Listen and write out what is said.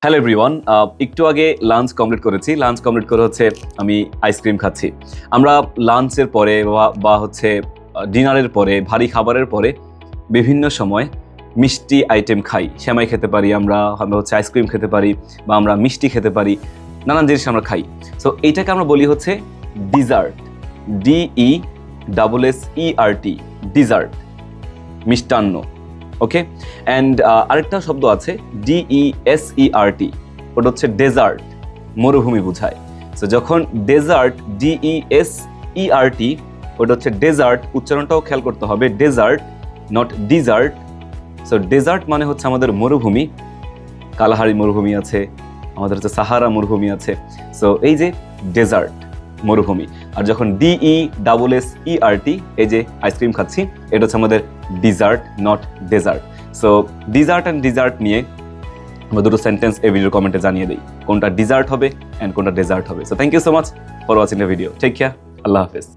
Hello everyone, একটু আগে lunch complete করেছি। লাঞ্চ কমপ্লিট করে হচ্ছে আমি আইসক্রিম খাচ্ছি। আমরা লাঞ্চের পরে বা হচ্ছে ডিনারের পরে, ভারী খাবারের পরে বিভিন্ন সময় মিষ্টি আইটেম খাই। সেমাই খেতে পারি, আমরা হচ্ছে আইসক্রিম খেতে পারি, বা আমরা মিষ্টি খেতে পারি, নানান জিনিস আমরা খাই। সো এইটাকে আমরা বলি হচ্ছে ডিজার্ট, DESSERT, ডিজার্ট, মিষ্টান্ন। ওকে, অ্যান্ড আরেকটা শব্দ আছে DESERT, ওটা হচ্ছে ডেজার্ট, মরুভূমি বোঝায়। সো যখন ডেজার্ট DESERT, ওটা হচ্ছে ডেজার্ট, উচ্চারণটাও খেয়াল করতে হবে, desert not dessert. So desert মানে হচ্ছে আমাদের মরুভূমি, কালাহারি মরুভূমি আছে, আমাদের হচ্ছে সাহারা মরুভূমি আছে। সো এই যে ডেজার্ট, মরুভূমি। আর যখন DESSERT, এই যে আইসক্রিম খাচ্ছি, এটা হচ্ছে আমাদের dessert not desert. So dessert and dessert নিয়ে আমরা দুটো সেন্টেন্স এই ভিডিওর কমেন্টে জানিয়ে দিই, কোনটা ডিজার্ট হবে অ্যান্ড কোনটা ডেজার্ট হবে। So thank you so much for watching the video. Take care, Allah হাফেজ।